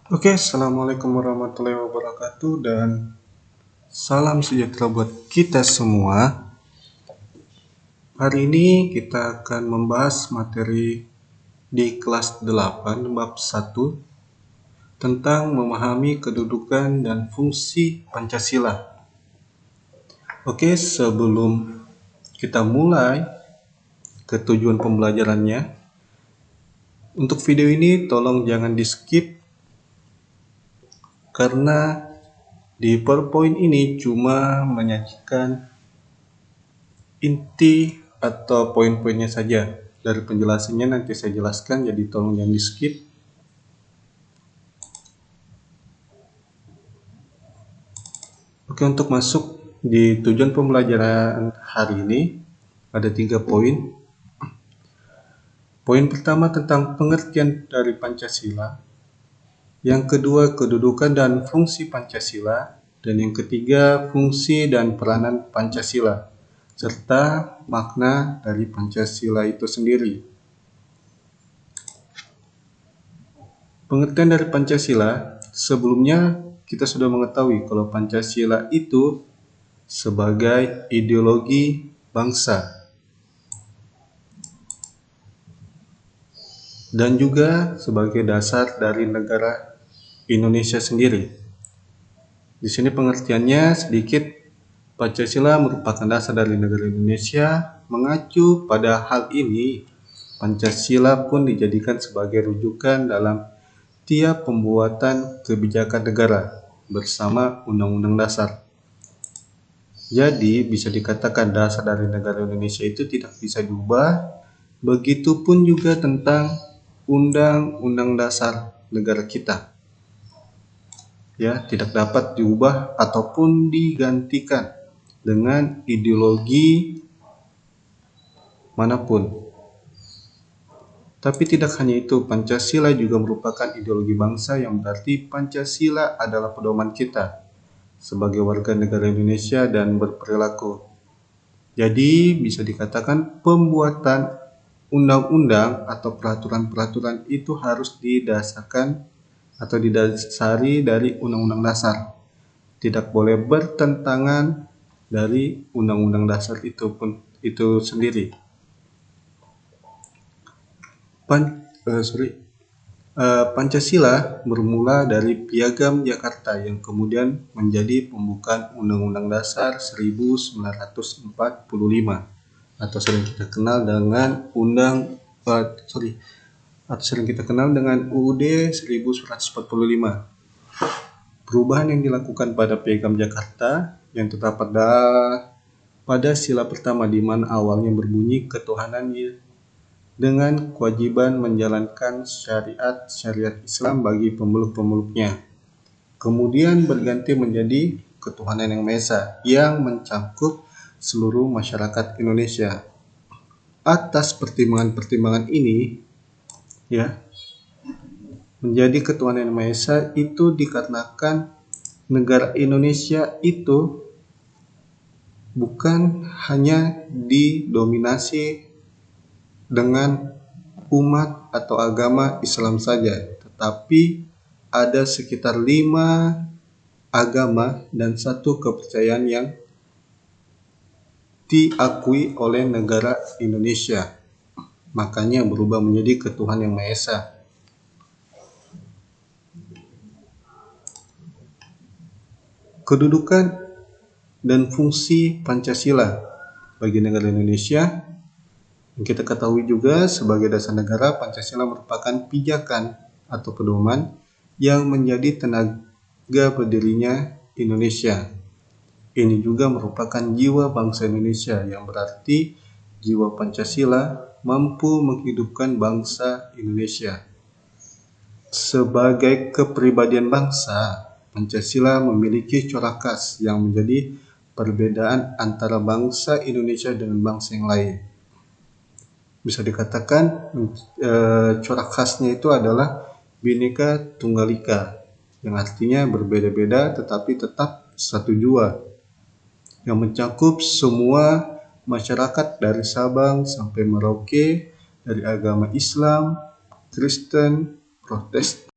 Oke, Assalamualaikum warahmatullahi wabarakatuh dan salam sejahtera buat kita semua. Hari ini kita akan membahas materi di kelas 8 bab 1 tentang memahami kedudukan dan fungsi Pancasila. Oke, sebelum kita mulai ke tujuan pembelajarannya, untuk video ini tolong jangan di skip karena di PowerPoint ini cuma menyajikan inti atau poin-poinnya saja. Dari penjelasannya nanti saya jelaskan, jadi tolong jangan di skip. Oke, untuk masuk di tujuan pembelajaran hari ini ada 3 poin. Poin pertama tentang pengertian dari Pancasila, yang kedua kedudukan dan fungsi Pancasila, dan yang ketiga fungsi dan peranan Pancasila serta makna dari Pancasila itu sendiri. Pengertian dari Pancasila, sebelumnya kita sudah mengetahui kalau Pancasila itu sebagai ideologi bangsa dan juga sebagai dasar dari negara Indonesia sendiri. Di sini pengertiannya sedikit. Pancasila merupakan dasar dari negara Indonesia. Mengacu pada hal ini, Pancasila pun dijadikan sebagai rujukan dalam tiap pembuatan kebijakan negara bersama Undang-Undang Dasar. Jadi bisa dikatakan dasar dari negara Indonesia itu tidak bisa diubah. Begitupun juga tentang Undang-Undang Dasar negara kita. Ya, tidak dapat diubah ataupun digantikan dengan ideologi manapun. Tapi tidak hanya itu, Pancasila juga merupakan ideologi bangsa, yang berarti Pancasila adalah pedoman kita sebagai warga negara Indonesia dan berperilaku. Jadi bisa dikatakan pembuatan undang-undang atau peraturan-peraturan itu harus didasarkan atau didasari dari Undang-Undang Dasar. Tidak boleh bertentangan dari Undang-Undang Dasar itu sendiri. Pancasila bermula dari Piagam Jakarta yang kemudian menjadi pembukaan Undang-Undang Dasar 1945 atau sering kita kenal dengan UUD 1945. Perubahan yang dilakukan pada Piagam Jakarta yang terdapat pada sila pertama, di mana awalnya berbunyi ketuhanan dengan kewajiban menjalankan syariat Islam bagi pemeluk-pemeluknya. Kemudian berganti menjadi ketuhanan yang Maha Esa yang mencakup seluruh masyarakat Indonesia. Atas pertimbangan-pertimbangan ini, menjadi ketuhanan yang Maha Esa itu dikarenakan negara Indonesia itu bukan hanya didominasi dengan umat atau agama Islam saja, tetapi ada sekitar 5 agama dan 1 kepercayaan yang diakui oleh negara Indonesia. Makanya berubah menjadi ketuhanan yang Maha Esa. Kedudukan dan fungsi Pancasila bagi negara Indonesia, yang kita ketahui juga sebagai dasar negara, Pancasila merupakan pijakan atau pedoman yang menjadi tenaga berdirinya Indonesia. Ini juga merupakan jiwa bangsa Indonesia, yang berarti jiwa Pancasila mampu menghidupkan bangsa Indonesia. Sebagai kepribadian bangsa, Pancasila memiliki corak khas yang menjadi perbedaan antara bangsa Indonesia dengan bangsa yang lain. Bisa dikatakan corak khasnya itu adalah Bhinneka Tunggal Ika, yang artinya berbeda-beda tetapi tetap satu jua, yang mencakup semua masyarakat dari Sabang sampai Merauke, dari agama Islam, Kristen, Protestan,